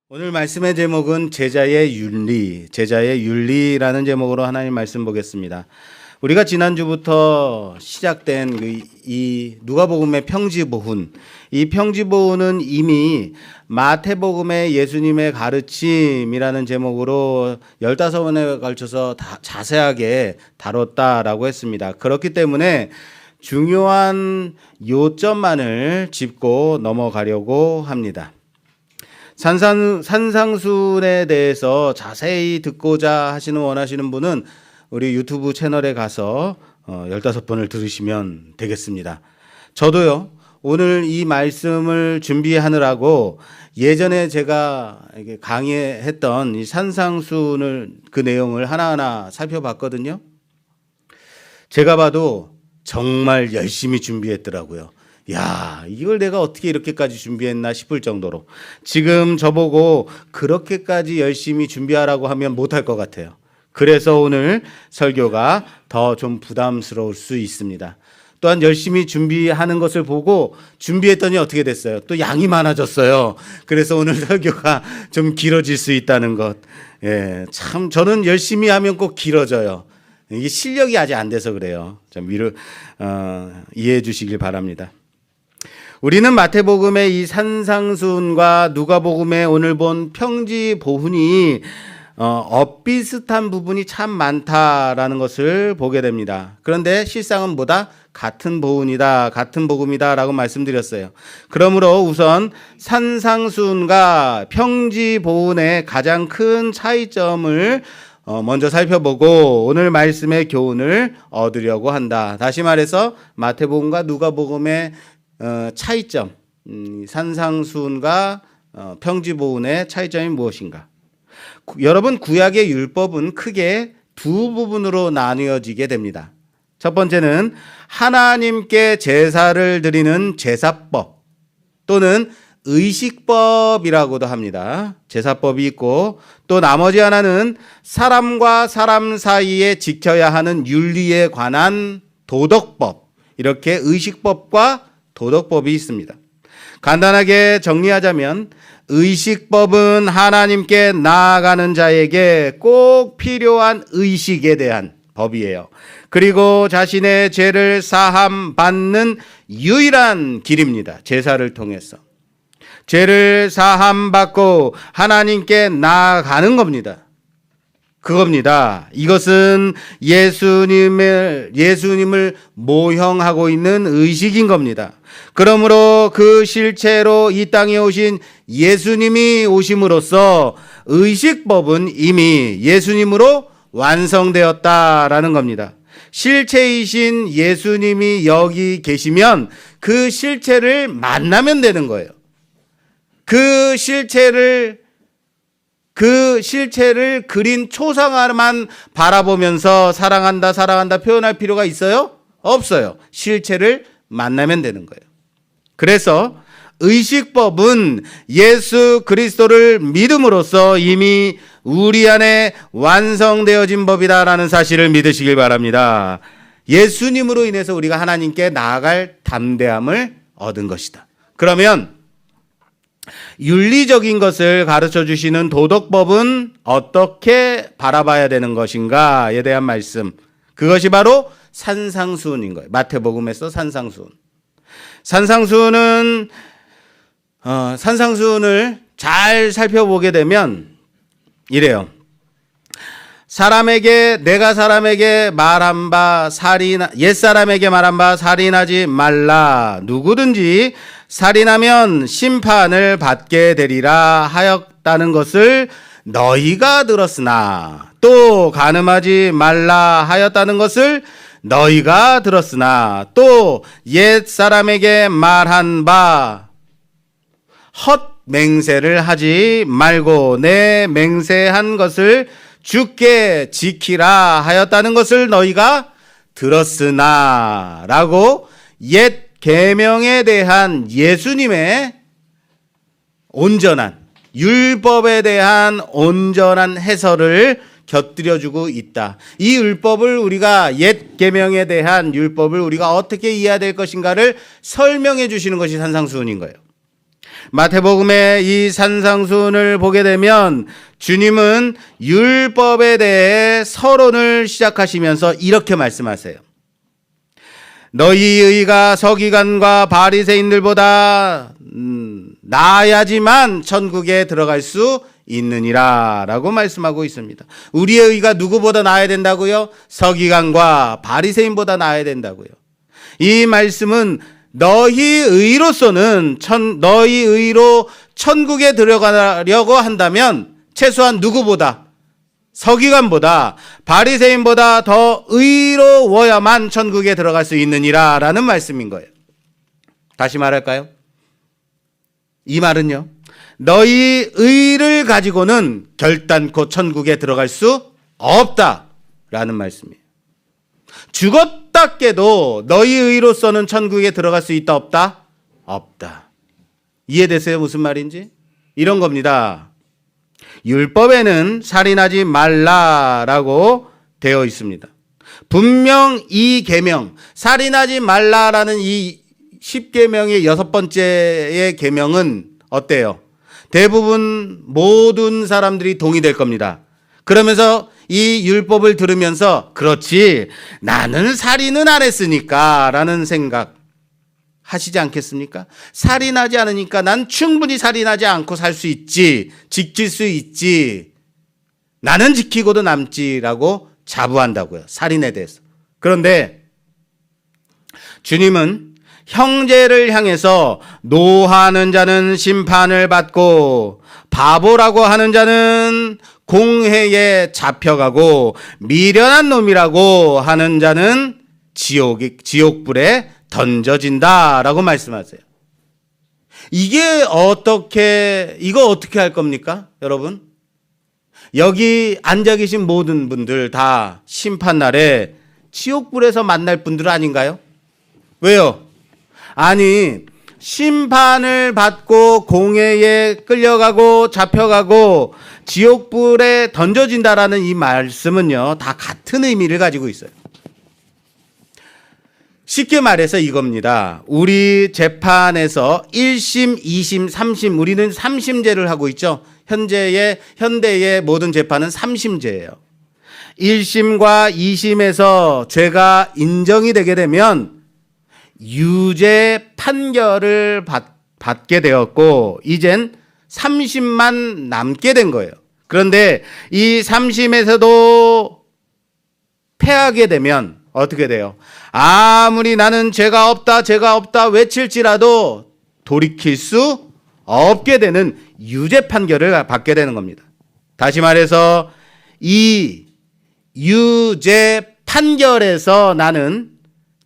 오늘 말씀의 제목은 제자의 윤리라는 제목으로 하나님 말씀 보겠습니다. 우리가 지난주부터 시작된 이 누가복음의 평지보훈, 이 평지보훈은 이미 마태복음의 예수님의 가르침이라는 제목으로 15번에 걸쳐서 자세하게 다뤘다라고 했습니다. 그렇기 때문에 중요한 요점만을 짚고 넘어가려고 합니다. 산상순에 대해서 자세히 듣고자 원하시는 분은 우리 유튜브 채널에 가서 15번을 들으시면 되겠습니다. 저도요, 오늘 이 말씀을 준비하느라고 예전에 제가 강의했던 이 산상순을 그 내용을 하나하나 살펴봤거든요. 제가 봐도 정말 열심히 준비했더라고요. 야, 이걸 내가 어떻게 이렇게까지 준비했나 싶을 정도로 지금 저보고 그렇게까지 열심히 준비하라고 하면 못할 것 같아요. 그래서 오늘 설교가 더 좀 부담스러울 수 있습니다. 또한 열심히 준비하는 것을 보고 준비했더니 어떻게 됐어요? 또 양이 많아졌어요. 그래서 오늘 설교가 좀 길어질 수 있다는 것. 예, 참 저는 열심히 하면 꼭 길어져요. 이게 실력이 아직 안 돼서 그래요. 좀 이해해 주시길 바랍니다. 우리는 마태복음의 이 산상순과 누가복음의 오늘 본 평지보훈이 엇비슷한 부분이 참 많다라는 것을 보게 됩니다. 그런데 실상은 뭐다? 같은 보훈이다, 같은 복음이다라고 말씀드렸어요. 그러므로 우선 산상순과 평지보훈의 가장 큰 차이점을 먼저 살펴보고 오늘 말씀의 교훈을 얻으려고 한다. 다시 말해서 마태복음과 누가복음의 차이점, 산상순과 평지보훈의 차이점이 무엇인가? 여러분, 구약의 율법은 크게 두 부분으로 나뉘어지게 됩니다. 첫 번째는 하나님께 제사를 드리는 제사법 또는 의식법이라고도 합니다. 제사법이 있고 또 나머지 하나는 사람과 사람 사이에 지켜야 하는 윤리에 관한 도덕법, 이렇게 의식법과 도덕법이 있습니다. 간단하게 정리하자면 의식법은 하나님께 나아가는 자에게 꼭 필요한 의식에 대한 법이에요. 그리고 자신의 죄를 사함 받는 유일한 길입니다. 제사를 통해서 죄를 사함 받고 하나님께 나아가는 겁니다. 그겁니다. 이것은 예수님을 모형하고 있는 의식인 겁니다. 그러므로 그 실체로 이 땅에 오신 예수님이 오심으로써 의식법은 이미 예수님으로 완성되었다라는 겁니다. 실체이신 예수님이 여기 계시면 그 실체를 만나면 되는 거예요. 그 실체를 그린 초상화만 바라보면서 사랑한다 표현할 필요가 있어요? 없어요. 실체를 만나면 되는 거예요. 그래서 의식법은 예수 그리스도를 믿음으로써 이미 우리 안에 완성되어진 법이다라는 사실을 믿으시길 바랍니다. 예수님으로 인해서 우리가 하나님께 나아갈 담대함을 얻은 것이다. 그러면 윤리적인 것을 가르쳐 주시는 도덕법은 어떻게 바라봐야 되는 것인가에 대한 말씀, 그것이 바로 산상수훈인 거예요. 마태복음에서 산상수훈은 산상수훈을 잘 살펴보게 되면 이래요. 내가 사람에게 말한 바 옛사람에게 말한 바 살인하지 말라. 누구든지 살인하면 심판을 받게 되리라 하였다는 것을 너희가 들었으나, 또 간음하지 말라 하였다는 것을 너희가 들었으나, 또 옛사람에게 말한 바 헛맹세를 하지 말고 내 맹세한 것을 주께 지키라 하였다는 것을 너희가 들었으나 라고 옛 계명에 대한 예수님의 온전한 율법에 대한 온전한 해설을 곁들여주고 있다. 이 율법을 우리가 옛 계명에 대한 율법을 우리가 어떻게 이해해야 될 것인가를 설명해 주시는 것이 산상수훈인 거예요. 마태복음의 이 산상수훈을 보게 되면 주님은 율법에 대해 서론을 시작하시면서 이렇게 말씀하세요. 너희 의가 서기관과 바리새인들보다 나아야지만 천국에 들어갈 수 있느니라 라고 말씀하고 있습니다. 우리의 의가 누구보다 나아야 된다고요? 서기관과 바리새인보다 나아야 된다고요. 이 말씀은 너희 의로서는 너희 의로 천국에 들어가려고 한다면 최소한 누구보다, 서기관보다, 바리새인보다 더 의로워야만 천국에 들어갈 수 있느니라 라는 말씀인 거예요. 다시 말할까요? 이 말은요, 너희 의를 가지고는 결단코 천국에 들어갈 수 없다라는 말씀이에요. 죽었다 깨도 너희 의로서는 천국에 들어갈 수 있다 없다? 없다. 이해되세요? 무슨 말인지? 이런 겁니다. 율법에는 살인하지 말라라고 되어 있습니다. 분명 이 계명, 살인하지 말라라는 이 10계명의 6번째의 계명은 어때요? 대부분 모든 사람들이 동의될 겁니다. 그러면서 이 율법을 들으면서 그렇지, 나는 살인은 안 했으니까 라는 생각 하시지 않겠습니까? 살인하지 않으니까 난 충분히 살인하지 않고 살 수 있지, 지킬 수 있지, 나는 지키고도 남지라고 자부한다고요, 살인에 대해서. 그런데 주님은 형제를 향해서 노하는 자는 심판을 받고 바보라고 하는 자는 공회에 잡혀가고 미련한 놈이라고 하는 자는 지옥불에 던져진다라고 말씀하세요. 이거 어떻게 할 겁니까, 여러분? 여기 앉아 계신 모든 분들 다 심판날에 지옥불에서 만날 분들 아닌가요? 왜요? 아니, 심판을 받고 공회에 끌려가고 잡혀가고 지옥불에 던져진다라는 이 말씀은요, 다 같은 의미를 가지고 있어요. 쉽게 말해서 이겁니다. 우리 재판에서 1심, 2심, 3심, 우리는 3심제를 하고 있죠. 현대의 모든 재판은 3심제예요. 1심과 2심에서 죄가 인정이 되게 되면 유죄 판결을 받게 되었고 이젠 3심만 남게 된 거예요. 그런데 이 3심에서도 패하게 되면 어떻게 돼요? 아무리 나는 죄가 없다 외칠지라도 돌이킬 수 없게 되는 유죄 판결을 받게 되는 겁니다. 다시 말해서 이 유죄 판결에서 나는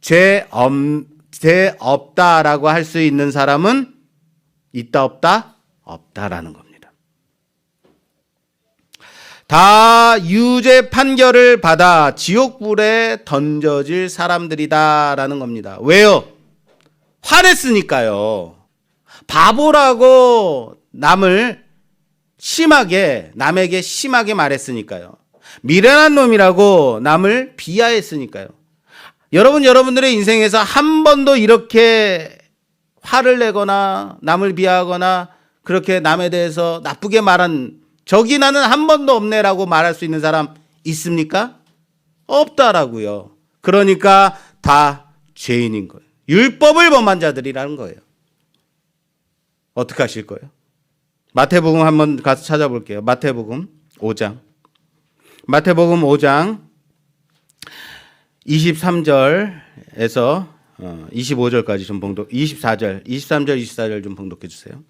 죄 없다라고 할 수 있는 사람은 있다 없다? 없다라는 겁니다. 다 유죄 판결을 받아 지옥불에 던져질 사람들이다라는 겁니다. 왜요? 화냈으니까요. 바보라고 남에게 심하게 말했으니까요. 미련한 놈이라고 남을 비하했으니까요. 여러분들의 인생에서 한 번도 이렇게 화를 내거나 남을 비하하거나 그렇게 남에 대해서 나쁘게 말한 적이 나는 한 번도 없네라고 말할 수 있는 사람 있습니까? 없다라고요. 그러니까 다 죄인인 거예요. 율법을 범한 자들이라는 거예요. 어떻게 하실 거예요? 마태복음 한번 가서 찾아볼게요. 마태복음 5장 23절에서 25절까지 좀 23절 좀 봉독해 주세요.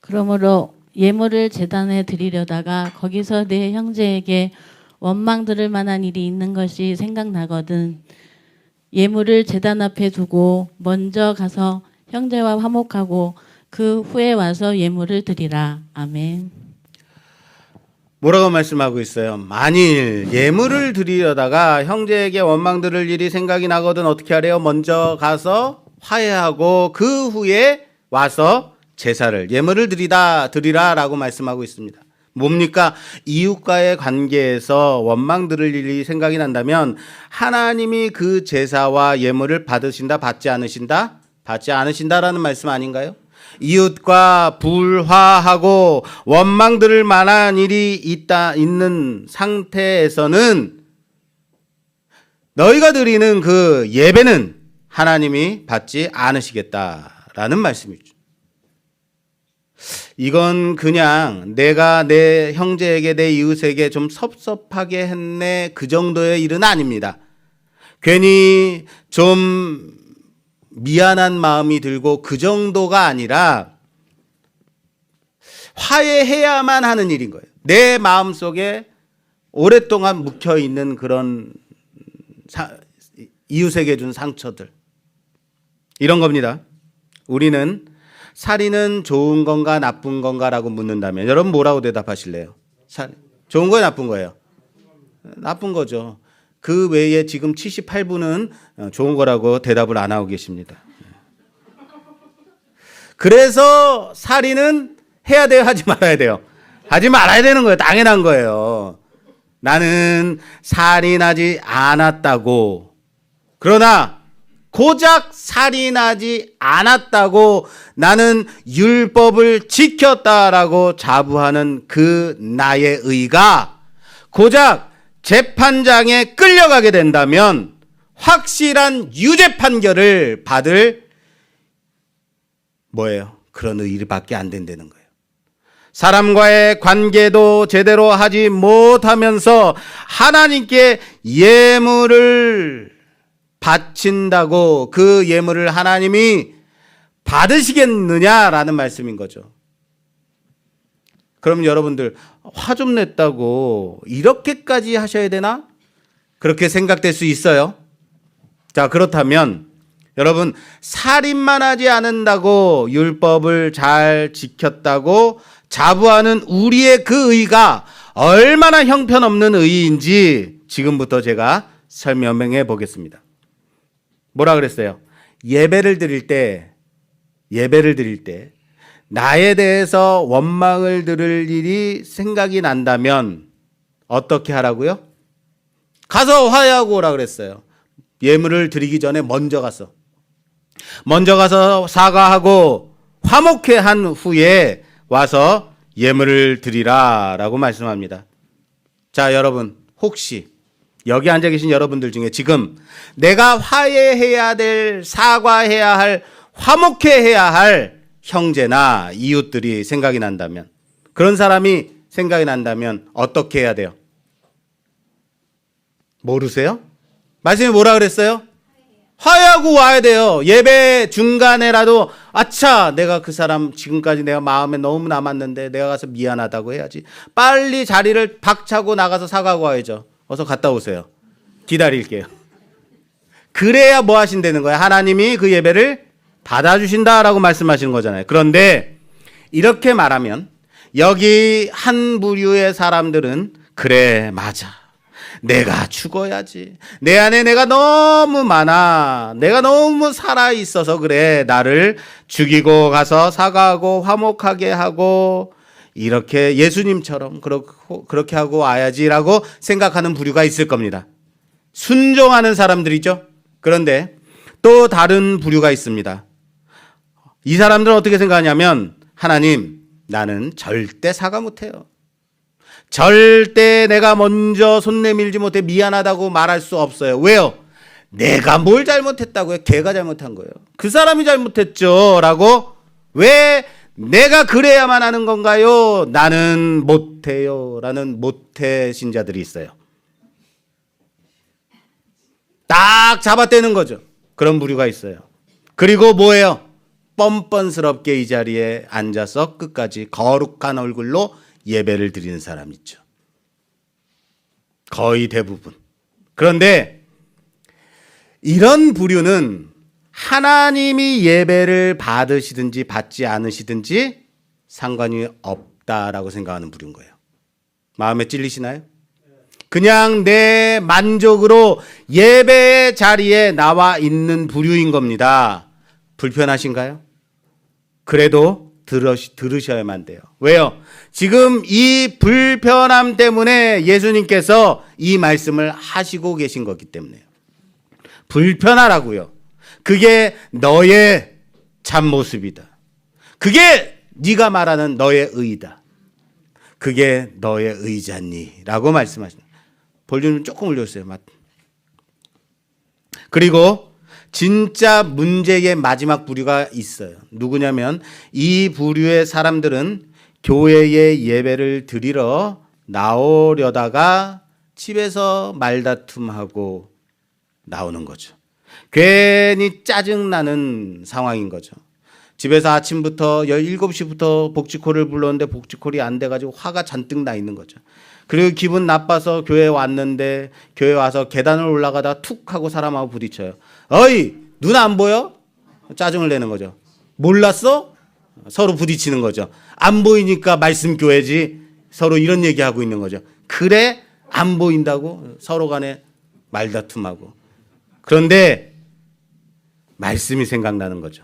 그러므로 예물을 제단에 드리려다가 거기서 내 형제에게 원망 들을 만한 일이 있는 것이 생각나거든 예물을 제단 앞에 두고 먼저 가서 형제와 화목하고 그 후에 와서 예물을 드리라. 아멘. 뭐라고 말씀하고 있어요? 만일 예물을 드리려다가 형제에게 원망 들을 일이 생각이 나거든 어떻게 하래요? 먼저 가서 화해하고 그 후에 와서 제사를 예물을 드리라라고 말씀하고 있습니다. 뭡니까? 이웃과의 관계에서 원망 들을 일이 생각이 난다면 하나님이 그 제사와 예물을 받으신다 받지 않으신다? 받지 않으신다라는 말씀 아닌가요? 이웃과 불화하고 원망 들을 만한 일이 있는 상태에서는 너희가 드리는 그 예배는 하나님이 받지 않으시겠다라는 말씀이죠. 이건 그냥 내가 내 형제에게 내 이웃에게 좀 섭섭하게 했네 그 정도의 일은 아닙니다. 괜히 좀 미안한 마음이 들고 그 정도가 아니라 화해해야만 하는 일인 거예요. 내 마음속에 오랫동안 묵혀있는 그런 이웃에게 준 상처들, 이런 겁니다. 우리는 살인은 좋은 건가 나쁜 건가라고 묻는다면 여러분 뭐라고 대답하실래요? 좋은 거예요, 나쁜 거예요? 나쁜 거죠. 그 외에 지금 78분은 좋은 거라고 대답을 안 하고 계십니다. 그래서 살인은 해야 돼요, 하지 말아야 돼요? 하지 말아야 되는 거예요. 당연한 거예요. 나는 살인하지 않았다고, 그러나 고작 살인하지 않았다고 나는 율법을 지켰다라고 자부하는 그 나의 의가 고작 재판장에 끌려가게 된다면 확실한 유죄 판결을 받을 뭐예요? 그런 의의밖에 안 된다는 거예요. 사람과의 관계도 제대로 하지 못하면서 하나님께 예물을 바친다고 그 예물을 하나님이 받으시겠느냐라는 말씀인 거죠. 그럼 여러분들 화 좀 냈다고 이렇게까지 하셔야 되나? 그렇게 생각될 수 있어요. 자, 그렇다면 여러분 살인만 하지 않는다고 율법을 잘 지켰다고 자부하는 우리의 그 의가 얼마나 형편없는 의인지 지금부터 제가 설명해 보겠습니다. 뭐라 그랬어요? 예배를 드릴 때 나에 대해서 원망을 들을 일이 생각이 난다면 어떻게 하라고요? 가서 화해하고 오라 그랬어요. 예물을 드리기 전에 먼저 가서 사과하고 화목해 한 후에 와서 예물을 드리라라고 말씀합니다. 자, 여러분 혹시 여기 앉아 계신 여러분들 중에 지금 내가 화해해야 될, 사과해야 할, 화목해야 할 형제나 이웃들이 생각이 난다면, 그런 사람이 생각이 난다면 어떻게 해야 돼요? 모르세요? 말씀이 뭐라 그랬어요? 화해하고 와야 돼요. 예배 중간에라도 아차, 내가 그 사람 지금까지 내가 마음에 너무 남았는데 내가 가서 미안하다고 해야지. 빨리 자리를 박차고 나가서 사과하고 와야죠. 어서 갔다 오세요. 기다릴게요. 그래야 뭐 하신다는 거예요? 하나님이 그 예배를 받아주신다라고 말씀하시는 거잖아요. 그런데 이렇게 말하면 여기 한 부류의 사람들은 그래, 맞아, 내가 죽어야지, 내 안에 내가 너무 많아, 내가 너무 살아있어서 그래, 나를 죽이고 가서 사과하고 화목하게 하고 이렇게 예수님처럼 그렇게 하고 와야지라고 생각하는 부류가 있을 겁니다. 순종하는 사람들이죠. 그런데 또 다른 부류가 있습니다. 이 사람들은 어떻게 생각하냐면, 하나님, 나는 절대 사과 못해요. 절대 내가 먼저 손 내밀지 못해 미안하다고 말할 수 없어요. 왜요? 내가 뭘 잘못했다고요? 걔가 잘못한 거예요. 그 사람이 잘못했죠. 라고. 왜 내가 그래야만 하는 건가요? 나는 못해요. 라는 모태 신자들이 있어요. 딱 잡아떼는 거죠. 그런 부류가 있어요. 그리고 뭐예요? 뻔뻔스럽게 이 자리에 앉아서 끝까지 거룩한 얼굴로 예배를 드리는 사람 있죠. 거의 대부분. 그런데 이런 부류는 하나님이 예배를 받으시든지 받지 않으시든지 상관이 없다라고 생각하는 부류인 거예요. 마음에 찔리시나요? 그냥 내 만족으로 예배의 자리에 나와 있는 부류인 겁니다. 불편하신가요? 그래도 들으셔야만 돼요. 왜요? 지금 이 불편함 때문에 예수님께서 이 말씀을 하시고 계신 거기 때문에요. 불편하라고요. 그게 너의 참모습이다. 그게 네가 말하는 너의 의이다. 그게 너의 의잖니? 라고 말씀하십니다. 볼륨 조금 올려주세요. 그리고 진짜 문제의 마지막 부류가 있어요. 누구냐면 이 부류의 사람들은 교회에 예배를 드리러 나오려다가 집에서 말다툼하고 나오는 거죠. 괜히 짜증나는 상황인 거죠. 집에서 아침부터 17시부터 복지콜을 불렀는데 복지콜이 안 돼가지고 화가 잔뜩 나 있는 거죠. 그리고 기분 나빠서 교회에 왔는데 교회 와서 계단을 올라가다 툭 하고 사람하고 부딪혀요. 어이, 눈 안 보여? 짜증을 내는 거죠. 몰랐어? 서로 부딪히는 거죠. 안 보이니까 말씀 교회지. 서로 이런 얘기하고 있는 거죠. 그래? 안 보인다고 서로 간에 말다툼하고. 그런데 말씀이 생각나는 거죠.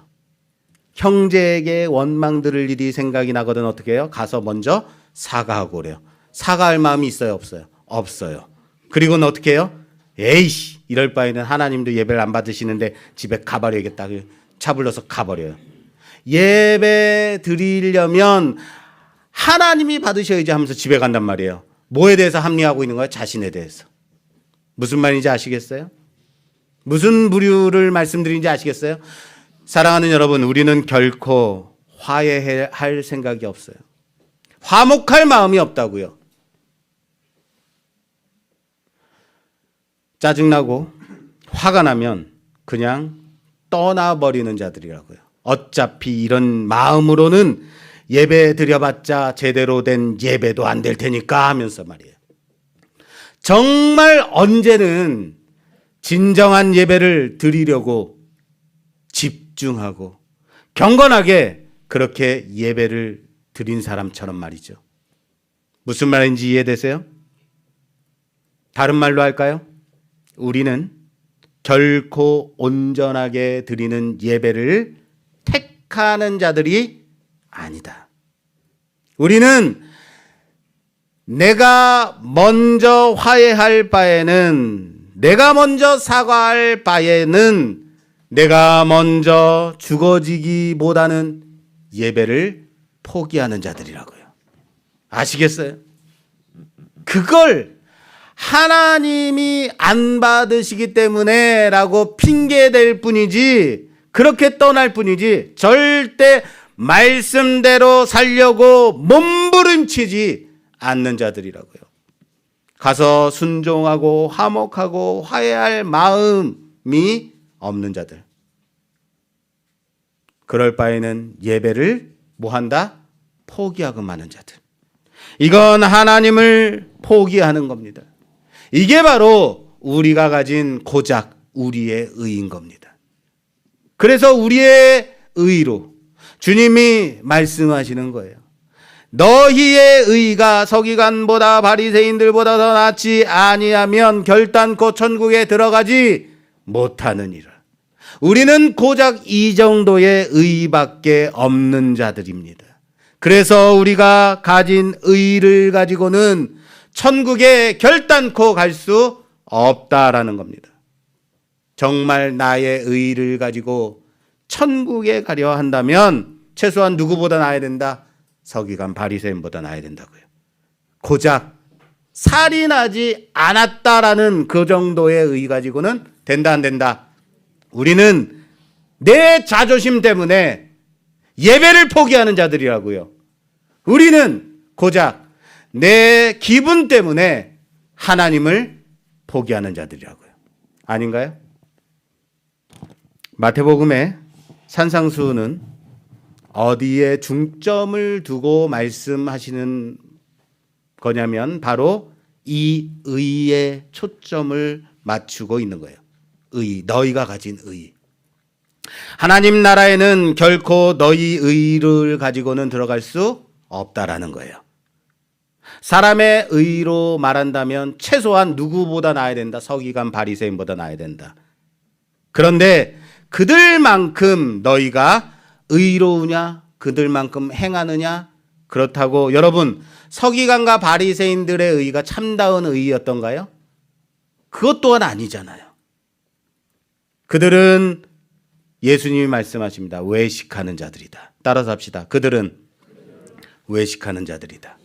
형제에게 원망 들을 일이 생각이 나거든 어떻게 해요? 가서 먼저 사과하고 그래요. 사과할 마음이 있어요? 없어요? 없어요. 그리고는 어떻게 해요? 에이씨, 이럴 바에는 하나님도 예배를 안 받으시는데 집에 가버려야겠다. 차 불러서 가버려요. 예배 드리려면 하나님이 받으셔야지 하면서 집에 간단 말이에요. 뭐에 대해서 합리하고 있는 거예요? 자신에 대해서. 무슨 말인지 아시겠어요? 무슨 부류를 말씀드리는지 아시겠어요? 사랑하는 여러분, 우리는 결코 화해할 생각이 없어요. 화목할 마음이 없다고요. 짜증나고 화가 나면 그냥 떠나버리는 자들이라고요. 어차피 이런 마음으로는 예배 드려봤자 제대로 된 예배도 안 될 테니까 하면서 말이에요. 정말 언제는 진정한 예배를 드리려고 집중하고 경건하게 그렇게 예배를 드린 사람처럼 말이죠. 무슨 말인지 이해되세요? 다른 말로 할까요? 우리는 결코 온전하게 드리는 예배를 택하는 자들이 아니다. 우리는 내가 먼저 화해할 바에는, 내가 먼저 사과할 바에는, 내가 먼저 죽어지기보다는 예배를 포기하는 자들이라고요. 아시겠어요? 그걸 하나님이 안 받으시기 때문에 라고 핑계댈 뿐이지, 그렇게 떠날 뿐이지 절대 말씀대로 살려고 몸부림치지 않는 자들이라고요. 가서 순종하고 화목하고 화해할 마음이 없는 자들. 그럴 바에는 예배를 뭐한다? 포기하고 마는 자들. 이건 하나님을 포기하는 겁니다. 이게 바로 우리가 가진 고작 우리의 의인 겁니다. 그래서 우리의 의로 주님이 말씀하시는 거예요. 너희의 의가 서기관보다 바리새인들보다 더 낫지 아니하면 결단코 천국에 들어가지 못하느니라. 우리는 고작 이 정도의 의밖에 없는 자들입니다. 그래서 우리가 가진 의를 가지고는 천국에 결단코 갈 수 없다라는 겁니다. 정말 나의 의를 가지고 천국에 가려 한다면 최소한 누구보다 나아야 된다? 서기관 바리새인보다 나아야 된다고요. 고작 살인하지 않았다라는 그 정도의 의 가지고는 된다 안 된다? 우리는 내 자존심 때문에 예배를 포기하는 자들이라고요. 우리는 고작 내 기분 때문에 하나님을 포기하는 자들이라고요. 아닌가요? 마태복음의 산상수훈은 어디에 중점을 두고 말씀하시는 거냐면 바로 이 의에 초점을 맞추고 있는 거예요. 의, 너희가 가진 의. 하나님 나라에는 결코 너희 의를 가지고는 들어갈 수 없다라는 거예요. 사람의 의로 말한다면 최소한 누구보다 나아야 된다. 서기관 바리새인보다 나아야 된다. 그런데 그들만큼 너희가 의로우냐? 그들만큼 행하느냐? 그렇다고 여러분 서기관과 바리새인들의 의가 참다운 의였던가요? 그것 또한 아니잖아요. 그들은 예수님이 말씀하십니다. 외식하는 자들이다. 따라서 합시다. 그들은 외식하는 자들이다.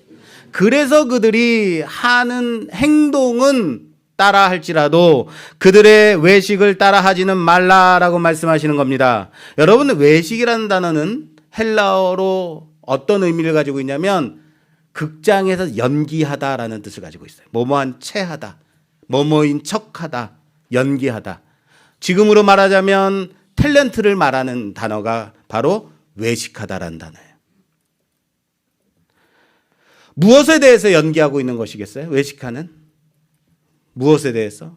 그래서 그들이 하는 행동은 따라 할지라도 그들의 외식을 따라 하지는 말라라고 말씀하시는 겁니다. 여러분, 외식이라는 단어는 헬라어로 어떤 의미를 가지고 있냐면 극장에서 연기하다라는 뜻을 가지고 있어요. 뭐뭐한 체하다, 뭐뭐인 척하다, 연기하다. 지금으로 말하자면 탤런트를 말하는 단어가 바로 외식하다라는 단어예요. 무엇에 대해서 연기하고 있는 것이겠어요? 외식하는? 무엇에 대해서?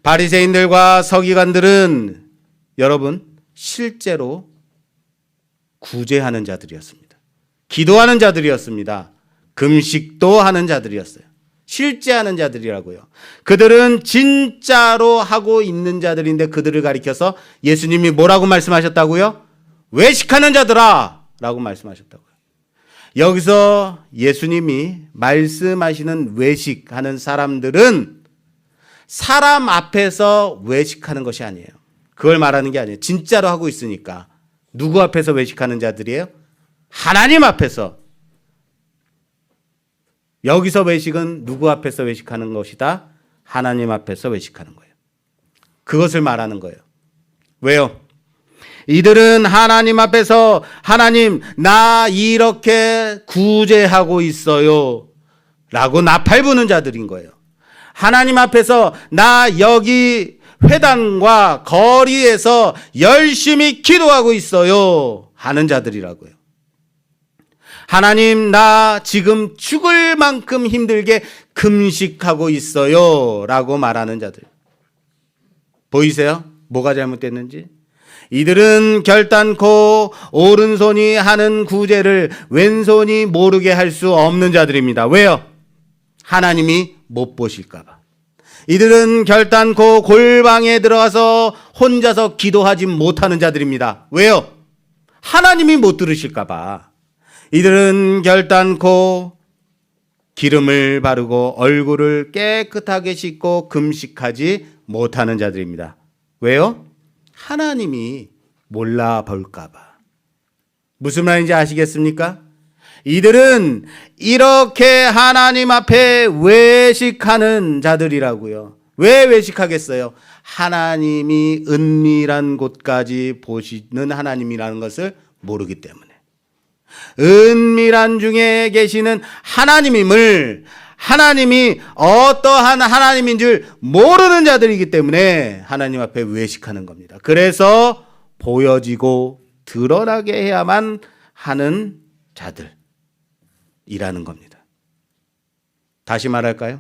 바리새인들과 서기관들은 여러분 실제로 구제하는 자들이었습니다. 기도하는 자들이었습니다. 금식도 하는 자들이었어요. 실제 하는 자들이라고요. 그들은 진짜로 하고 있는 자들인데 그들을 가리켜서 예수님이 뭐라고 말씀하셨다고요? 외식하는 자들아 라고 말씀하셨다고요. 여기서 예수님이 말씀하시는 외식하는 사람들은 사람 앞에서 외식하는 것이 아니에요. 그걸 말하는 게 아니에요. 진짜로 하고 있으니까. 누구 앞에서 외식하는 자들이에요? 하나님 앞에서. 여기서 외식은 누구 앞에서 외식하는 것이다? 하나님 앞에서 외식하는 거예요. 그것을 말하는 거예요. 왜요? 이들은 하나님 앞에서 하나님 나 이렇게 구제하고 있어요 라고 나팔 부는 자들인 거예요. 하나님 앞에서 나 여기 회당과 거리에서 열심히 기도하고 있어요 하는 자들이라고요. 하나님 나 지금 죽을 만큼 힘들게 금식하고 있어요 라고 말하는 자들. 보이세요? 뭐가 잘못됐는지? 이들은 결단코 오른손이 하는 구제를 왼손이 모르게 할 수 없는 자들입니다. 왜요? 하나님이 못 보실까 봐. 이들은 결단코 골방에 들어가서 혼자서 기도하지 못하는 자들입니다. 왜요? 하나님이 못 들으실까 봐. 이들은 결단코 기름을 바르고 얼굴을 깨끗하게 씻고 금식하지 못하는 자들입니다. 왜요? 하나님이 몰라볼까 봐. 무슨 말인지 아시겠습니까? 이들은 이렇게 하나님 앞에 외식하는 자들이라고요. 왜 외식하겠어요? 하나님이 은밀한 곳까지 보시는 하나님이라는 것을 모르기 때문에. 은밀한 중에 계시는 하나님임을 하나님이 어떠한 하나님인 줄 모르는 자들이기 때문에 하나님 앞에 외식하는 겁니다. 그래서 보여지고 드러나게 해야만 하는 자들이라는 겁니다. 다시 말할까요?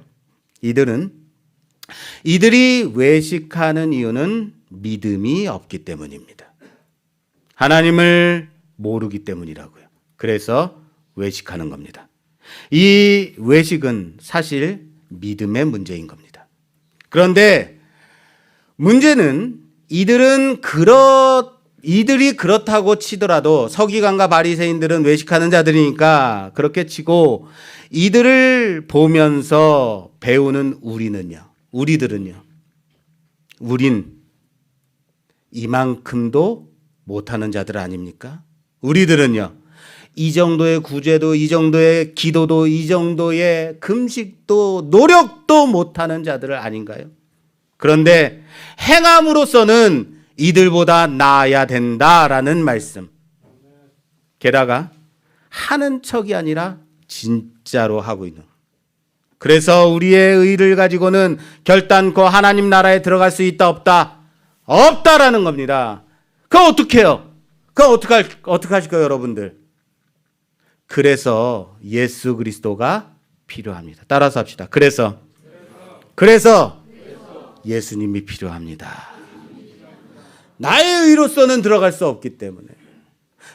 이들이 외식하는 이유는 믿음이 없기 때문입니다. 하나님을 모르기 때문이라고요. 그래서 외식하는 겁니다. 이 외식은 사실 믿음의 문제인 겁니다. 그런데 문제는 이들이 그렇다고 치더라도 서기관과 바리새인들은 외식하는 자들이니까 그렇게 치고 이들을 보면서 배우는 우리들은요. 우린 이만큼도 못하는 자들 아닙니까? 우리들은요. 이 정도의 구제도, 이 정도의 기도도, 이 정도의 금식도, 노력도 못하는 자들 아닌가요? 그런데 행함으로서는 이들보다 나아야 된다라는 말씀. 게다가 하는 척이 아니라 진짜로 하고 있는. 그래서 우리의 의를 가지고는 결단코 하나님 나라에 들어갈 수 있다 없다? 없다라는 겁니다. 그거 어떻게 해요? 그거 어떻게 하실까요, 여러분들? 그래서 예수 그리스도가 필요합니다. 따라서 합시다. 그래서 예수님이 필요합니다. 나의 의로서는 들어갈 수 없기 때문에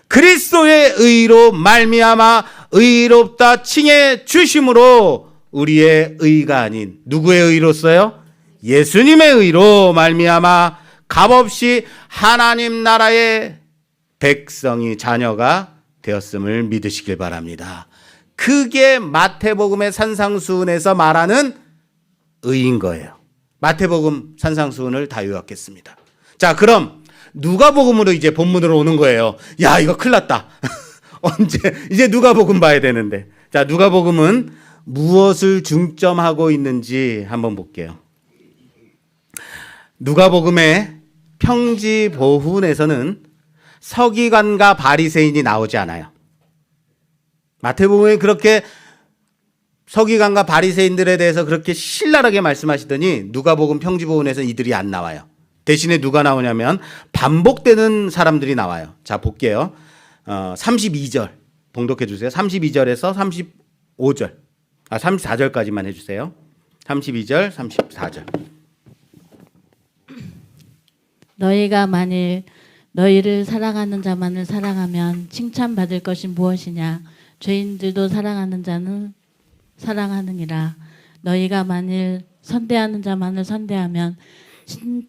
그리스도의 의로 말미암아 의롭다 칭해 주심으로 우리의 의가 아닌 누구의 의로서요? 예수님의 의로 말미암아 값없이 하나님 나라의 백성이 자녀가 되었음을 믿으시길 바랍니다. 그게 마태복음의 산상수훈에서 말하는 의인 거예요. 마태복음 산상수훈을 다 요약했습니다. 자, 그럼 누가복음으로 이제 본문으로 오는 거예요. 야, 이거 큰일 났다. 언제 이제 누가복음 봐야 되는데. 자, 누가복음은 무엇을 중점하고 있는지 한번 볼게요. 누가복음의 평지보훈에서는 서기관과 바리새인이 나오지 않아요. 마태복음에 그렇게 서기관과 바리새인들에 대해서 그렇게 신랄하게 말씀하시더니 누가복음 평지보훈에서는 이들이 안 나와요. 대신에 누가 나오냐면 반복되는 사람들이 나와요. 자, 볼게요. 32절 봉독해 주세요. 32절에서 35절. 34절까지만 해 주세요. 32절, 34절. 너희가 만일 너희를 사랑하는 자만을 사랑하면 칭찬받을 것이 무엇이냐? 죄인들도 사랑하는 자는 사랑하느니라. 너희가 만일 선대하는 자만을 선대하면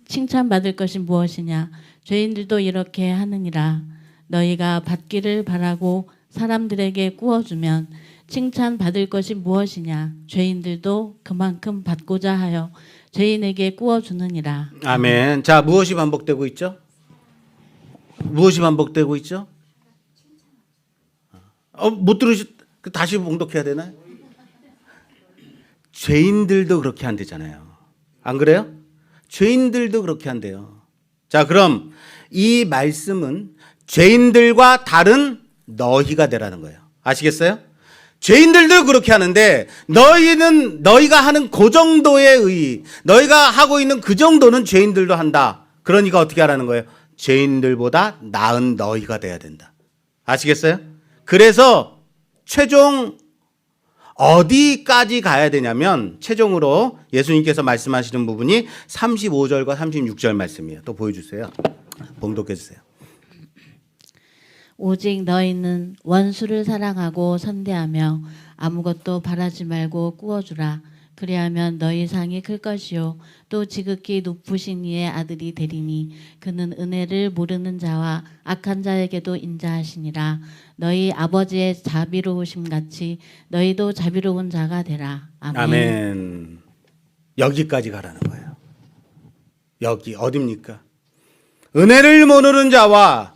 칭찬받을 것이 무엇이냐? 죄인들도 이렇게 하느니라. 너희가 받기를 바라고 사람들에게 구워주면 칭찬받을 것이 무엇이냐? 죄인들도 그만큼 받고자 하여 죄인에게 구워주느니라. 아멘. 자, 무엇이 반복되고 있죠? 무엇이 반복되고 있죠? 못 들으셨? 다시 봉독해야 되나요? 죄인들도 그렇게 한대잖아요. 안 그래요? 죄인들도 그렇게 한대요. 자, 그럼 이 말씀은 죄인들과 다른 너희가 되라는 거예요. 아시겠어요? 죄인들도 그렇게 하는데 너희가 하는 그 정도의 의, 너희가 하고 있는 그 정도는 죄인들도 한다. 그러니까 어떻게 하라는 거예요? 죄인들보다 나은 너희가 돼야 된다. 아시겠어요? 그래서 최종 어디까지 가야 되냐면 최종으로 예수님께서 말씀하시는 부분이 35절과 36절 말씀이에요. 또 보여주세요. 봉독해 주세요. 오직 너희는 원수를 사랑하고 선대하며 아무것도 바라지 말고 구워주라. 그리하면 너희 상이 클 것이요 또 지극히 높으신 이의 아들이 되리니 그는 은혜를 모르는 자와 악한 자에게도 인자하시니라. 너희 아버지의 자비로우심 같이 너희도 자비로운 자가 되라. 아멘. 아멘. 여기까지 가라는 거예요. 여기 어딥니까? 은혜를 모르는 자와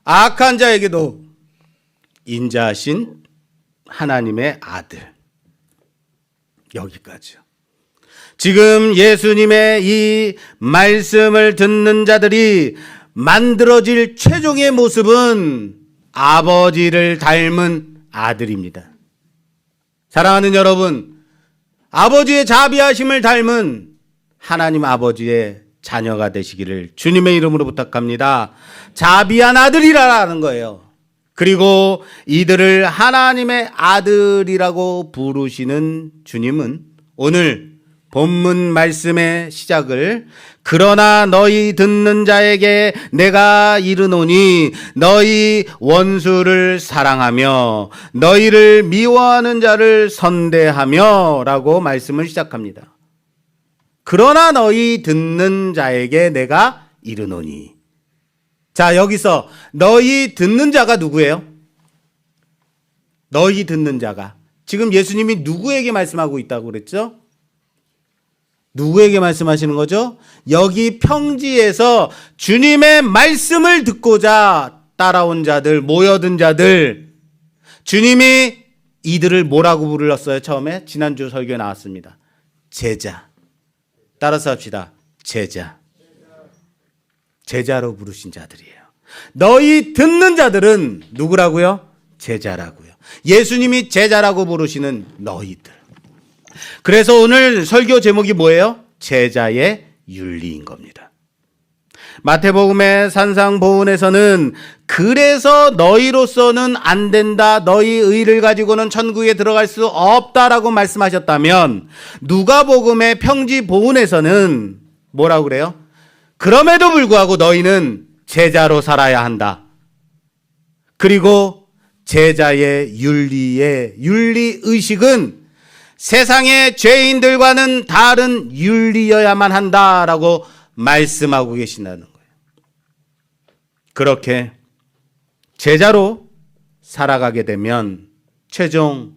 악한 자에게도 인자하신 하나님의 아들. 여기까지요. 지금 예수님의 이 말씀을 듣는 자들이 만들어질 최종의 모습은 아버지를 닮은 아들입니다. 사랑하는 여러분, 아버지의 자비하심을 닮은 하나님 아버지의 자녀가 되시기를 주님의 이름으로 부탁합니다. 자비한 아들이라는 거예요. 그리고 이들을 하나님의 아들이라고 부르시는 주님은 오늘 본문 말씀의 시작을 그러나 너희 듣는 자에게 내가 이르노니 너희 원수를 사랑하며 너희를 미워하는 자를 선대하며 라고 말씀을 시작합니다. 그러나 너희 듣는 자에게 내가 이르노니. 자, 여기서 너희 듣는 자가 누구예요? 너희 듣는 자가. 지금 예수님이 누구에게 말씀하고 있다고 그랬죠? 누구에게 말씀하시는 거죠? 여기 평지에서 주님의 말씀을 듣고자 따라온 자들, 모여든 자들. 주님이 이들을 뭐라고 불렀어요? 처음에 지난주 설교에 나왔습니다. 제자. 따라서 합시다. 제자. 제자로 부르신 자들이에요. 너희 듣는 자들은 누구라고요? 제자라고요. 예수님이 제자라고 부르시는 너희들. 그래서 오늘 설교 제목이 뭐예요? 제자의 윤리인 겁니다. 마태복음의 산상보훈에서는 그래서 너희로서는 안 된다, 너희 의를 가지고는 천국에 들어갈 수 없다라고 말씀하셨다면 누가복음의 평지보훈에서는 뭐라고 그래요? 그럼에도 불구하고 너희는 제자로 살아야 한다. 그리고 제자의 윤리의식은 세상의 죄인들과는 다른 윤리여야만 한다라고 말씀하고 계신다는 거예요. 그렇게 제자로 살아가게 되면 최종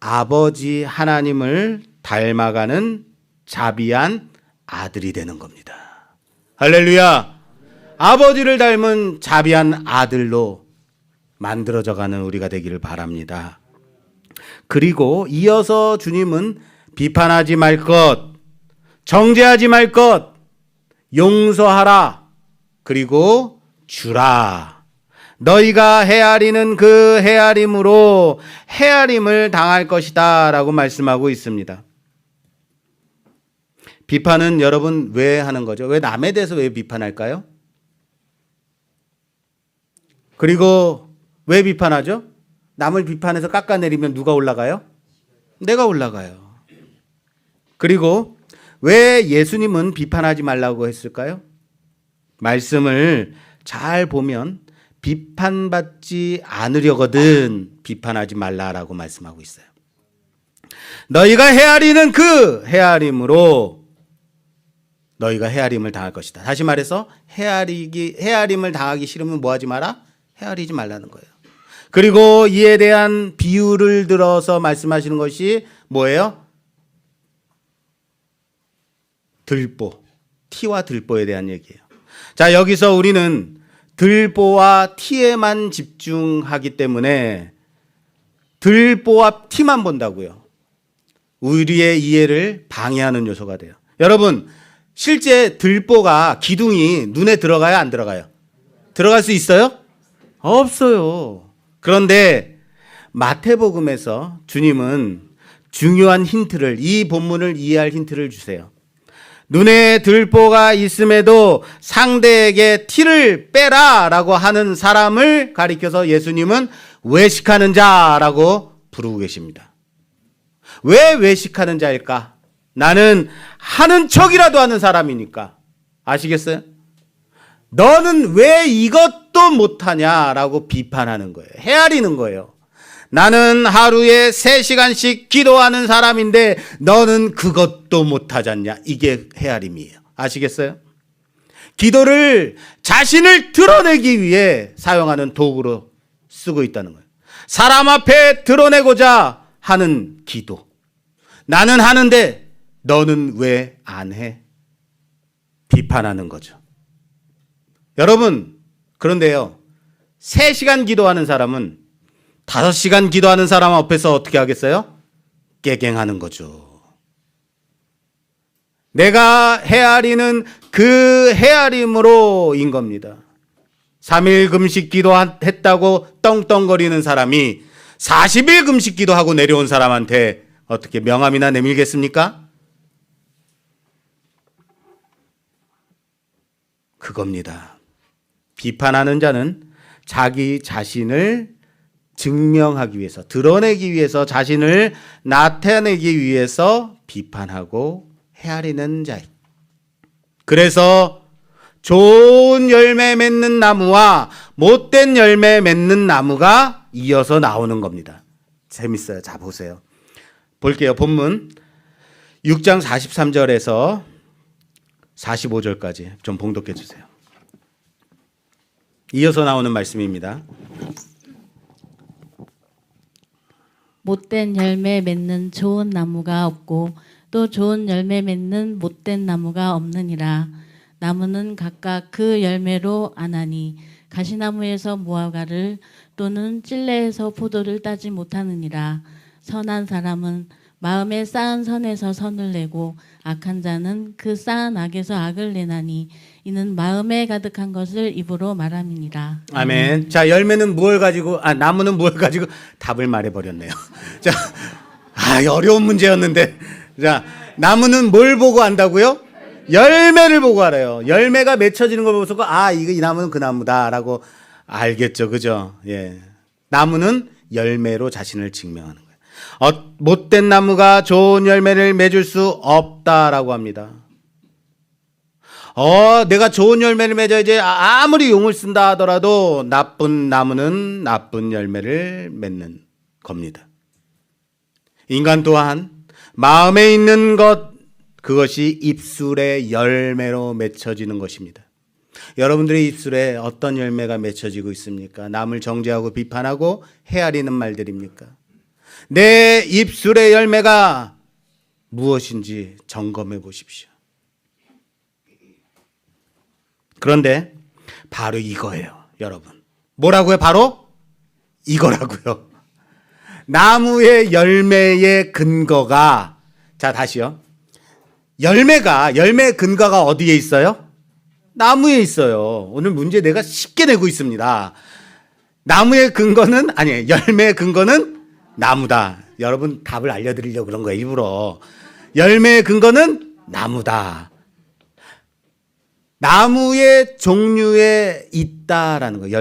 아버지 하나님을 닮아가는 자비한 아들이 되는 겁니다. 할렐루야. 아버지를 닮은 자비한 아들로 만들어져가는 우리가 되기를 바랍니다. 그리고 이어서 주님은 비판하지 말 것, 정죄하지 말 것, 용서하라, 그리고 주라. 너희가 헤아리는 그 헤아림으로 헤아림을 당할 것이다 라고 말씀하고 있습니다. 비판은 여러분 왜 하는 거죠? 왜 남에 대해서 왜 비판할까요? 그리고 왜 비판하죠? 남을 비판해서 깎아내리면 누가 올라가요? 내가 올라가요. 그리고 왜 예수님은 비판하지 말라고 했을까요? 말씀을 잘 보면 비판받지 않으려거든 비판하지 말라라고 말씀하고 있어요. 너희가 헤아리는 그 헤아림으로 너희가 헤아림을 당할 것이다. 다시 말해서 헤아림을 당하기 싫으면 뭐 하지 마라? 헤아리지 말라는 거예요. 그리고 이에 대한 비유를 들어서 말씀하시는 것이 뭐예요? 들보, 티와 들보에 대한 얘기예요. 자, 여기서 우리는 들보와 티에만 집중하기 때문에 들보와 티만 본다고요. 우리의 이해를 방해하는 요소가 돼요. 여러분, 실제 들보가 기둥이 눈에 들어가요, 안 들어가요? 들어갈 수 있어요? 없어요. 그런데 마태복음에서 주님은 중요한 힌트를, 이 본문을 이해할 힌트를 주세요. 눈에 들보가 있음에도 상대에게 티를 빼라라고 하는 사람을 가리켜서 예수님은 외식하는 자라고 부르고 계십니다. 왜 외식하는 자일까? 나는 하는 척이라도 하는 사람이니까. 아시겠어요? 너는 왜 이것도 못하냐라고 비판하는 거예요. 헤아리는 거예요. 나는 하루에 3시간씩 기도하는 사람인데 너는 그것도 못하잖냐. 이게 헤아림이에요. 아시겠어요? 기도를 자신을 드러내기 위해 사용하는 도구로 쓰고 있다는 거예요. 사람 앞에 드러내고자 하는 기도. 나는 하는데 너는 왜 안 해? 비판하는 거죠. 여러분, 그런데요, 3시간 기도하는 사람은 5시간 기도하는 사람 앞에서 어떻게 하겠어요? 깨갱하는 거죠. 내가 헤아리는 그 헤아림으로인 겁니다. 3일 금식 기도했다고 떵떵거리는 사람이 40일 금식 기도하고 내려온 사람한테 어떻게 명함이나 내밀겠습니까? 그겁니다. 비판하는 자는 자기 자신을 증명하기 위해서, 드러내기 위해서, 자신을 나타내기 위해서 비판하고 헤아리는 자. 그래서 좋은 열매 맺는 나무와 못된 열매 맺는 나무가 이어서 나오는 겁니다. 재밌어요. 자, 보세요. 볼게요. 본문 6장 43절에서 45절까지 좀 봉독해 주세요. 이어서 나오는 말씀입니다. 못된 열매 맺는 좋은 나무가 없고 또 좋은 열매 맺는 못된 나무가 없느니라. 나무는 각각 그 열매로 아나니 가시나무에서 무화과를 또는 찔레에서 포도를 따지 못하느니라. 선한 사람은 마음에 쌓은 선에서 선을 내고 악한 자는 그 쌓은 악에서 악을 내나니 이는 마음에 가득한 것을 입으로 말함이니라. 아멘. 자, 열매는 무엇을 가지고, 나무는 무엇을 가지고 답을 말해버렸네요. 자, 어려운 문제였는데. 자, 나무는 뭘 보고 안다고요? 열매를 보고 알아요. 열매가 맺혀지는 걸 보고서, 이 나무는 그 나무다라고 알겠죠. 그죠? 예. 나무는 열매로 자신을 증명하는 거예요. 못된 나무가 좋은 열매를 맺을 수 없다라고 합니다. 내가 좋은 열매를 맺어야지. 아무리 용을 쓴다 하더라도 나쁜 나무는 나쁜 열매를 맺는 겁니다. 인간 또한 마음에 있는 것, 그것이 입술의 열매로 맺혀지는 것입니다. 여러분들의 입술에 어떤 열매가 맺혀지고 있습니까? 남을 정죄하고 비판하고 헤아리는 말들입니까? 내 입술의 열매가 무엇인지 점검해 보십시오. 그런데 바로 이거예요, 여러분. 뭐라고요? 바로 이거라고요. 나무의 열매의 근거가, 자, 다시요. 열매의 근거가 어디에 있어요? 나무에 있어요. 오늘 문제 내가 쉽게 내고 있습니다. 나무의 근거는, 아니, 열매의 근거는 나무다. 여러분 답을 알려드리려고 그런 거예요, 일부러. 열매의 근거는 나무다. 나무의 종류에 있다라는 거예요,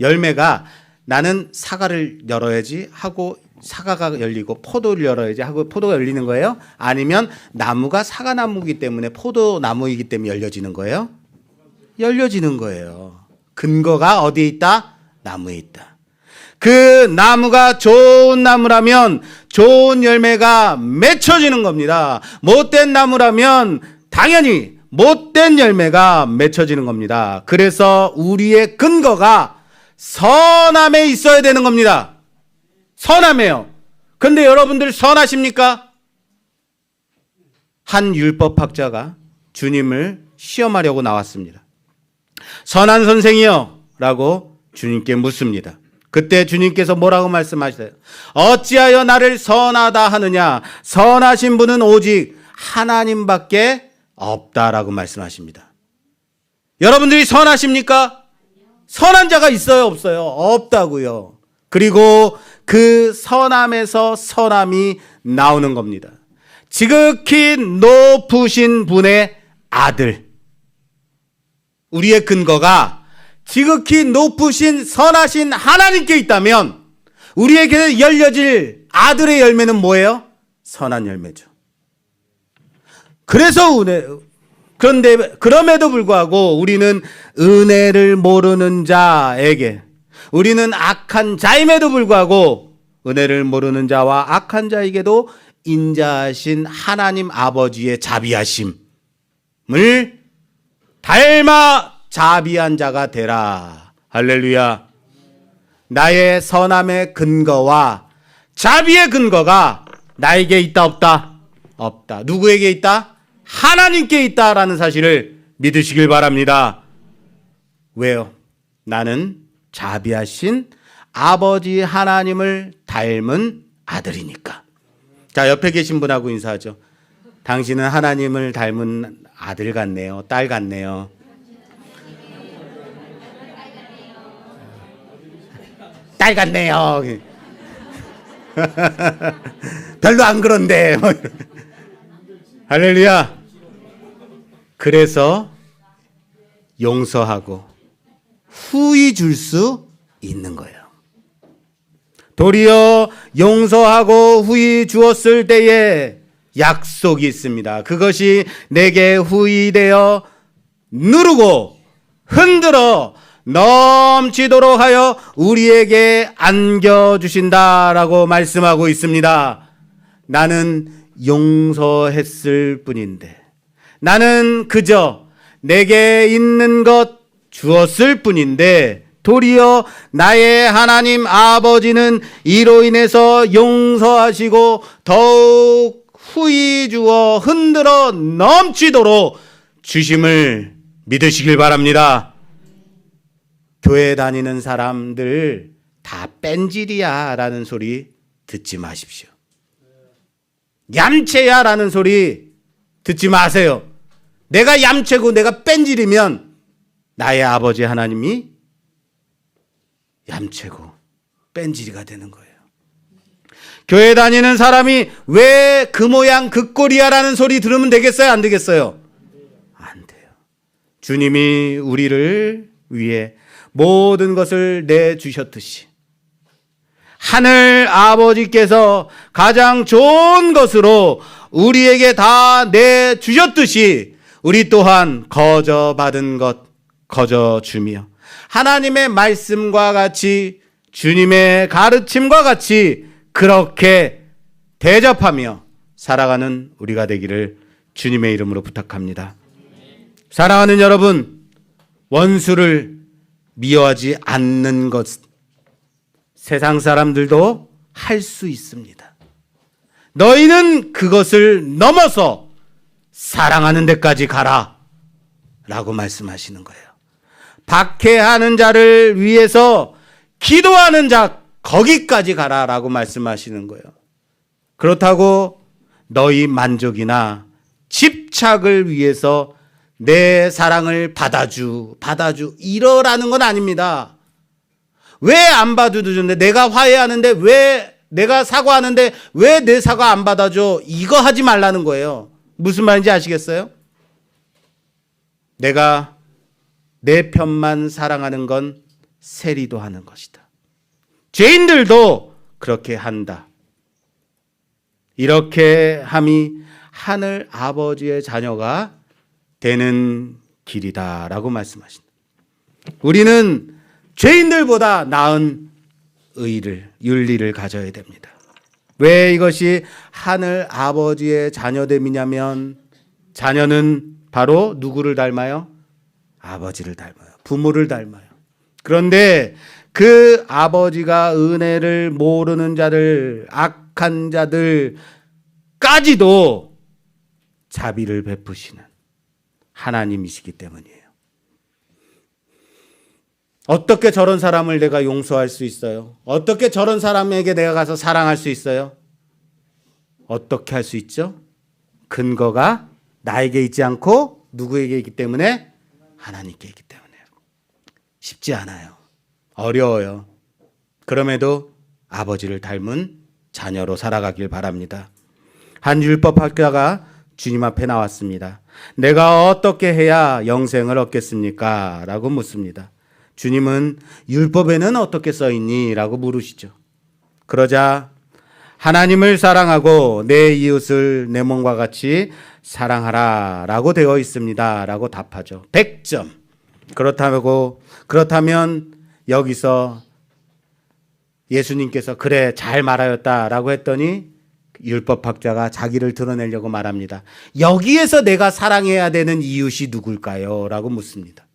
열매가 나는 사과를 열어야지 하고 사과가 열리고 포도를 열어야지 하고 포도가 열리는 거예요? 아니면 나무가 사과나무이기 때문에 포도나무이기 때문에 열려지는 거예요? 열려지는 거예요. 근거가 어디에 있다? 나무에 있다. 그 나무가 좋은 나무라면 좋은 열매가 맺혀지는 겁니다. 못된 나무라면 당연히 못된 열매가 맺혀지는 겁니다. 그래서 우리의 근거가 선함에 있어야 되는 겁니다. 선함에요. 근데 여러분들 선하십니까? 한 율법학자가 주님을 시험하려고 나왔습니다. 선한 선생이요 라고 주님께 묻습니다. 그때 주님께서 뭐라고 말씀하시나요? 어찌하여 나를 선하다 하느냐? 선하신 분은 오직 하나님밖에 없다라고 말씀하십니다. 여러분들이 선하십니까? 선한 자가 있어요, 없어요? 없다고요. 그리고 그 선함에서 선함이 나오는 겁니다. 지극히 높으신 분의 아들. 우리의 근거가 지극히 높으신 선하신 하나님께 있다면 우리에게 열려질 아들의 열매는 뭐예요? 선한 열매죠. 그런데 그럼에도 불구하고 우리는 은혜를 모르는 자에게, 우리는 악한 자임에도 불구하고 은혜를 모르는 자와 악한 자에게도 인자하신 하나님 아버지의 자비하심을 닮아 자비한 자가 되라. 할렐루야. 나의 선함의 근거와 자비의 근거가 나에게 있다, 없다? 없다. 누구에게 있다? 하나님께 있다라는 사실을 믿으시길 바랍니다. 왜요? 나는 자비하신 아버지 하나님을 닮은 아들이니까. 자, 옆에 계신 분하고 인사하죠. 당신은 하나님을 닮은 아들 같네요. 딸 같네요. 딸 같네요. 별로 안 그런데. 할렐루야. 그래서 용서하고 후히 줄 수 있는 거예요. 도리어 용서하고 후히 주었을 때에 약속이 있습니다. 그것이 내게 후히 되어 누르고 흔들어 넘치도록 하여 우리에게 안겨주신다라고 말씀하고 있습니다. 나는 용서했을 뿐인데, 나는 그저 내게 있는 것 주었을 뿐인데, 도리어 나의 하나님 아버지는 이로 인해서 용서하시고 더욱 후히 주어 흔들어 넘치도록 주심을 믿으시길 바랍니다. 교회 다니는 사람들 다 뺀질이야 라는 소리 듣지 마십시오. 얌체야 라는 소리 듣지 마세요. 내가 얌체고 내가 뺀질이면 나의 아버지 하나님이 얌체고 뺀질이가 되는 거예요. 교회 다니는 사람이 왜 그 모양 그 꼴이야 라는 소리 들으면 되겠어요? 안 되겠어요? 안 돼요. 주님이 우리를 위해 모든 것을 내주셨듯이 하늘 아버지께서 가장 좋은 것으로 우리에게 다 내주셨듯이 우리 또한 거저 받은 것 거저 주며 하나님의 말씀과 같이 주님의 가르침과 같이 그렇게 대접하며 살아가는 우리가 되기를 주님의 이름으로 부탁합니다. 사랑하는 여러분, 원수를 미워하지 않는 것 세상 사람들도 할 수 있습니다. 너희는 그것을 넘어서 사랑하는 데까지 가라 라고 말씀하시는 거예요. 박해하는 자를 위해서 기도하는 자 거기까지 가라라고 말씀하시는 거예요. 그렇다고 너희 만족이나 집착을 위해서 내 사랑을 받아주 이러라는 건 아닙니다. 왜 안 받아주는데, 내가 화해하는데 왜, 내가 사과하는데 왜 내 사과 안 받아줘, 이거 하지 말라는 거예요. 무슨 말인지 아시겠어요? 내가 내 편만 사랑하는 건 세리도 하는 것이다. 죄인들도 그렇게 한다. 이렇게 함이 하늘 아버지의 자녀가 되는 길이다라고 말씀하신다. 우리는 죄인들보다 나은 의를, 윤리를 가져야 됩니다. 왜 이것이 하늘 아버지의 자녀됨이냐면, 자녀는 바로 누구를 닮아요? 아버지를 닮아요. 부모를 닮아요. 그런데 그 아버지가 은혜를 모르는 자들, 악한 자들까지도 자비를 베푸시는 하나님이시기 때문이에요. 어떻게 저런 사람을 내가 용서할 수 있어요? 어떻게 저런 사람에게 내가 가서 사랑할 수 있어요? 어떻게 할 수 있죠? 근거가 나에게 있지 않고 누구에게 있기 때문에? 하나님께 있기 때문에. 쉽지 않아요. 어려워요. 그럼에도 아버지를 닮은 자녀로 살아가길 바랍니다. 한 율법학자가 주님 앞에 나왔습니다. 내가 어떻게 해야 영생을 얻겠습니까? 라고 묻습니다. 주님은 율법에는 어떻게 써 있니? 라고 물으시죠. 그러자 하나님을 사랑하고 내 이웃을 내 몸과 같이 사랑하라 라고 되어 있습니다 라고 답하죠. 100점. 그렇다면 여기서 예수님께서 그래 잘 말하였다 라고 했더니 율법학자가 자기를 드러내려고 말합니다. 여기에서 내가 사랑해야 되는 이웃이 누굴까요? 라고 묻습니다.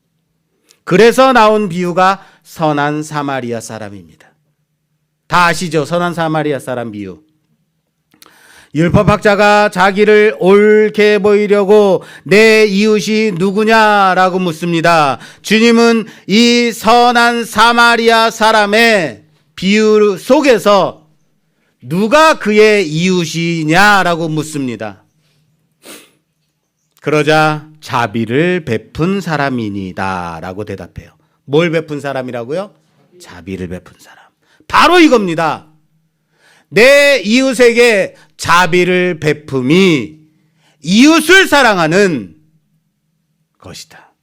그래서 나온 비유가 선한 사마리아 사람입니다. 다 아시죠? 선한 사마리아 사람 비유. 율법학자가 자기를 옳게 보이려고 내 이웃이 누구냐라고 묻습니다. 주님은 이 선한 사마리아 사람의 비유 속에서 누가 그의 이웃이냐라고 묻습니다. 그러자 자비를 베푼 사람이니다 라고 대답해요. 뭘 베푼 사람이라고요? 자비를 베푼 사람. 바로 이겁니다. 내 이웃에게 자비를 베품이 이웃을 사랑하는 것이다.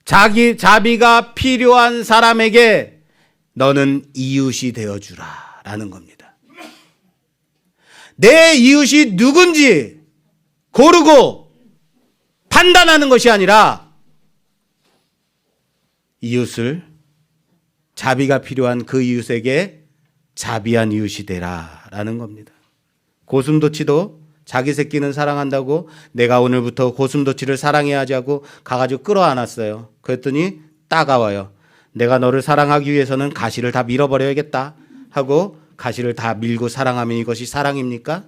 자비가 필요한 사람에게 너는 이웃이 되어주라 라는 겁니다. 내 이웃이 누군지 고르고 판단하는 것이 아니라 이웃을, 자비가 필요한 그 이웃에게 자비한 이웃이 되라라는 겁니다. 고슴도치도 자기 새끼는 사랑한다고 내가 오늘부터 고슴도치를 사랑해야지 하고 가가지고 끌어안았어요. 그랬더니 따가워요. 내가 너를 사랑하기 위해서는 가시를 다 밀어버려야겠다 하고 가시를 다 밀고 사랑하면 이것이 사랑입니까?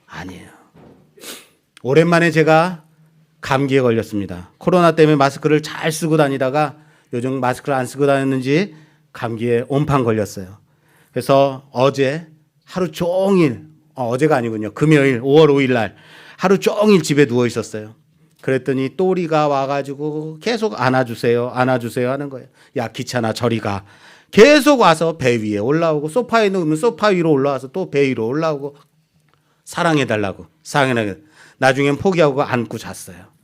아니에요. 오랜만에 제가 감기에 걸렸습니다. 코로나 때문에 마스크를 잘 쓰고 다니다가 요즘 마스크를 안 쓰고 다녔는지 감기에 온판 걸렸어요. 그래서 어제 하루 종일, 어제가 아니군요. 금요일 5월 5일 날 하루 종일 집에 누워 있었어요. 그랬더니 또리가 와가지고 계속 안아주세요 하는 거예요. 야 귀찮아 저리 가. 계속 와서 배 위에 올라오고 소파에 누우면 소파 위로 올라와서 또 배 위로 올라오고 사랑해달라고. 나중엔 포기하고 안고 잤어요.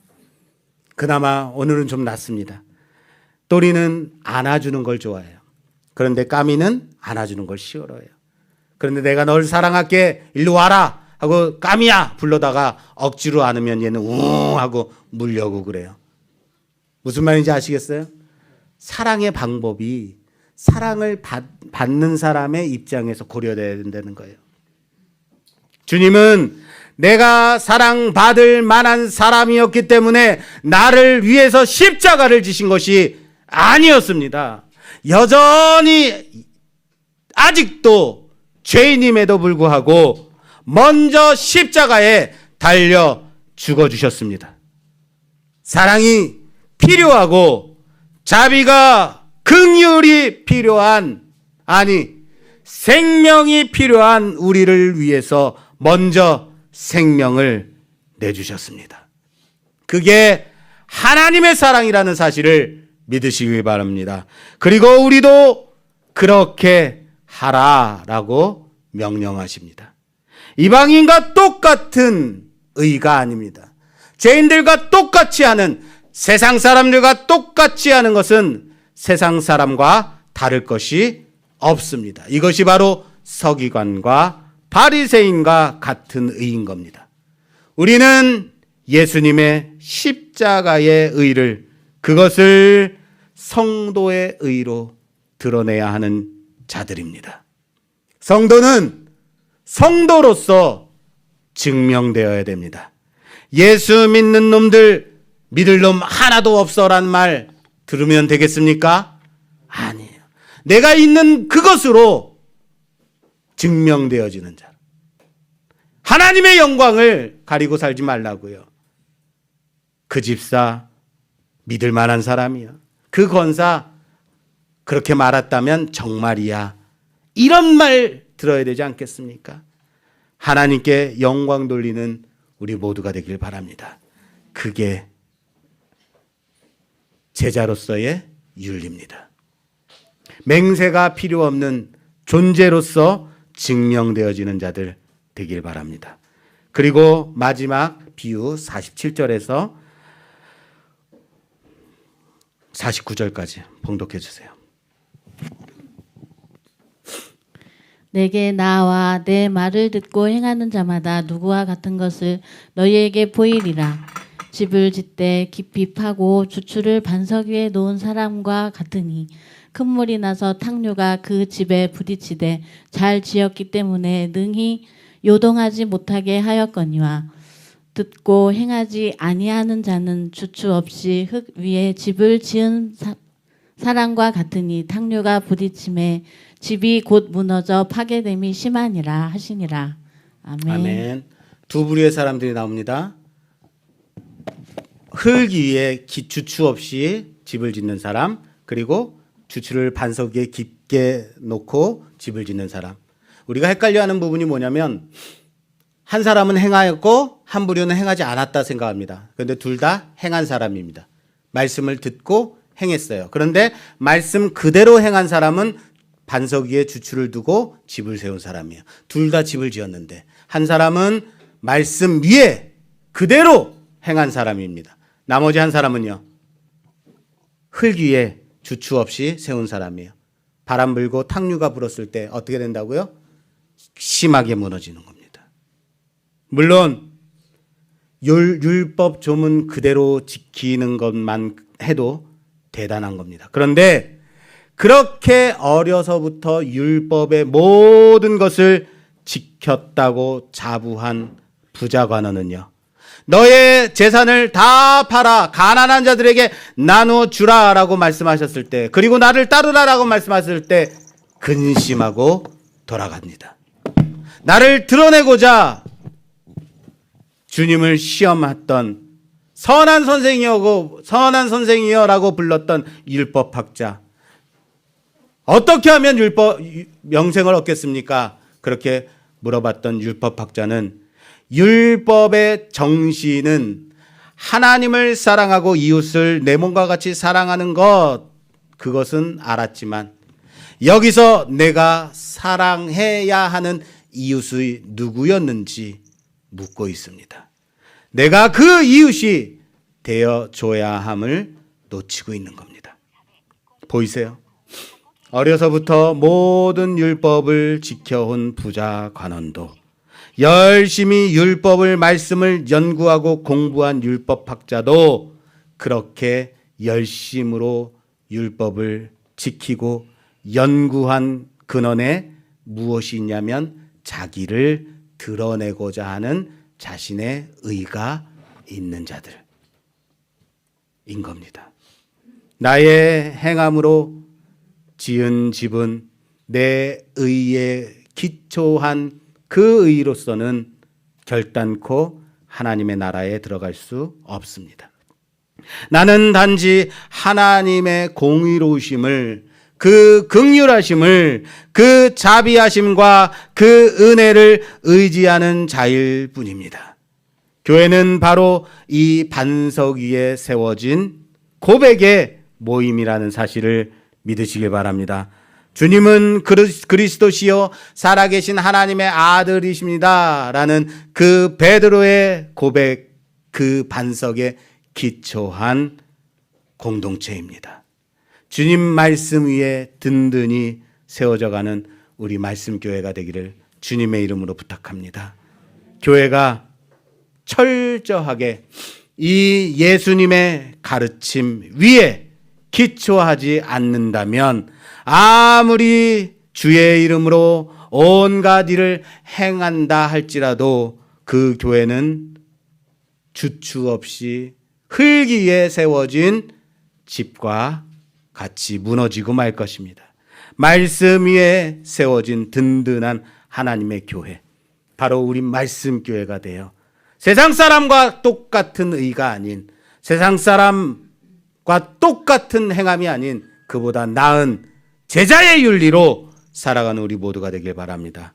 그나마 오늘은 좀 낫습니다. 또리는 안아주는 걸 좋아해요. 그런데 까미는 안아주는 걸 싫어해요. 그런데 내가 널 사랑할게 일로 와라 하고 까미야 불러다가 억지로 안으면 얘는 웅 하고 물려고 그래요. 무슨 말인지 아시겠어요? 사랑의 방법이 사랑을 받는 사람의 입장에서 고려돼야 된다는 거예요. 주님은 내가 사랑받을 만한 사람이었기 때문에 나를 위해서 십자가를 지신 것이 아니었습니다. 여전히 아직도 죄인임에도 불구하고 먼저 십자가에 달려 죽어주셨습니다. 사랑이 필요하고 자비가 긍휼이 필요한, 아니 생명이 필요한 우리를 위해서 먼저 생명을 내주셨습니다. 그게 하나님의 사랑이라는 사실을 믿으시기 바랍니다. 그리고 우리도 그렇게 하라라고 명령하십니다. 이방인과 똑같은 의가 아닙니다. 죄인들과 똑같이 하는, 세상 사람들과 똑같이 하는 것은 세상 사람과 다를 것이 없습니다. 이것이 바로 서기관과 바리새인과 같은 의인 겁니다. 우리는 예수님의 십자가의 의를, 그것을 성도의 의로 드러내야 하는 자들입니다. 성도는 성도로서 증명되어야 됩니다. 예수 믿는 놈들 믿을 놈 하나도 없어란 말 들으면 되겠습니까? 아니에요. 내가 있는 그것으로 증명되어지는 자. 하나님의 영광을 가리고 살지 말라고요. 그 집사 믿을 만한 사람이야. 그 권사 그렇게 말했다면 정말이야. 이런 말 들어야 되지 않겠습니까? 하나님께 영광 돌리는 우리 모두가 되길 바랍니다. 그게 제자로서의 윤리입니다. 맹세가 필요 없는 존재로서 증명되어지는 자들 되길 바랍니다. 그리고 마지막 비유 47절에서 49절까지 봉독해 주세요. 내게 나와 내 말을 듣고 행하는 자마다 누구와 같은 것을 너희에게 보이리라. 집을 짓되 깊이 파고 주추를 반석 위에 놓은 사람과 같으니 큰 물이 나서 탕류가 그 집에 부딪히되 잘 지었기 때문에 능히 요동하지 못하게 하였거니와 듣고 행하지 아니하는 자는 주추 없이 흙 위에 집을 지은 사람과 같으니 탕류가 부딪힘에 집이 곧 무너져 파괴됨이 심하니라 하시니라. 아멘. 아멘. 두 부류의 사람들이 나옵니다. 흙 위에 주추 없이 집을 짓는 사람, 그리고 주추를 반석 위에 깊게 놓고 집을 짓는 사람. 우리가 헷갈려하는 부분이 뭐냐면 한 사람은 행하였고 한 부류는 행하지 않았다 생각합니다. 그런데 둘 다 행한 사람입니다. 말씀을 듣고 행했어요. 그런데 말씀 그대로 행한 사람은 반석 위에 주추를 두고 집을 세운 사람이에요. 둘 다 집을 지었는데 한 사람은 말씀 위에 그대로 행한 사람입니다. 나머지 한 사람은요, 흙 위에 주추 없이 세운 사람이에요. 바람 불고 탕류가 불었을 때 어떻게 된다고요? 심하게 무너지는 겁니다. 물론 율법 조문 그대로 지키는 것만 해도 대단한 겁니다. 그런데 그렇게 어려서부터 율법의 모든 것을 지켰다고 자부한 부자 관원은요, 너의 재산을 다 팔아 가난한 자들에게 나누어 주라라고 말씀하셨을 때, 그리고 나를 따르라라고 말씀하셨을 때 근심하고 돌아갑니다. 나를 드러내고자 주님을 시험했던 선한 선생이여라고 불렀던 율법학자, 어떻게 하면 명생을 얻겠습니까? 그렇게 물어봤던 율법학자는 율법의 정신은 하나님을 사랑하고 이웃을 내 몸과 같이 사랑하는 것, 그것은 알았지만 여기서 내가 사랑해야 하는 이웃이 누구였는지 묻고 있습니다. 내가 그 이웃이 되어줘야 함을 놓치고 있는 겁니다. 보이세요? 어려서부터 모든 율법을 지켜온 부자 관원도, 열심히 율법을 말씀을 연구하고 공부한 율법학자도 그렇게 열심으로 율법을 지키고 연구한 근원에 무엇이 있냐면 자기를 드러내고자 하는 자신의 의가 있는 자들인 겁니다. 나의 행함으로 지은 집은 내 의에 기초한 그 의로서는 결단코 하나님의 나라에 들어갈 수 없습니다. 나는 단지 하나님의 공의로우심을, 그 긍휼하심을, 그 자비하심과 그 은혜를 의지하는 자일 뿐입니다. 교회는 바로 이 반석 위에 세워진 고백의 모임이라는 사실을 믿으시길 바랍니다. 주님은 그리스도시요 살아계신 하나님의 아들이십니다 라는 그 베드로의 고백, 그 반석에 기초한 공동체입니다. 주님 말씀 위에 든든히 세워져가는 우리 말씀교회가 되기를 주님의 이름으로 부탁합니다. 교회가 철저하게 이 예수님의 가르침 위에 기초하지 않는다면 아무리 주의 이름으로 온갖 일을 행한다 할지라도 그 교회는 주추 없이 흙 위에 세워진 집과 같이 무너지고 말 것입니다. 말씀 위에 세워진 든든한 하나님의 교회, 바로 우리 말씀교회가 되어 세상 사람과 똑같은 의가 아닌, 세상 사람과 똑같은 행함이 아닌 그보다 나은 제자의 윤리로 살아가는 우리 모두가 되길 바랍니다.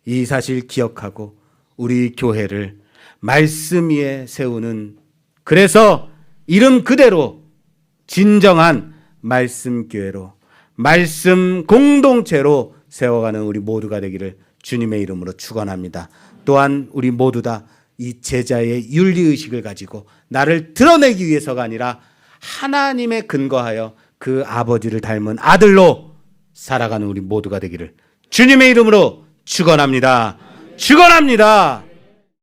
이 사실 기억하고 우리 교회를 말씀 위에 세우는, 그래서 이름 그대로 진정한 말씀교회로, 말씀 공동체로 세워가는 우리 모두가 되기를 주님의 이름으로 축원합니다. 또한 우리 모두 다 이 제자의 윤리의식을 가지고 나를 드러내기 위해서가 아니라 하나님에 근거하여 그 아버지를 닮은 아들로 살아가는 우리 모두가 되기를 주님의 이름으로 축원합니다. 축원합니다.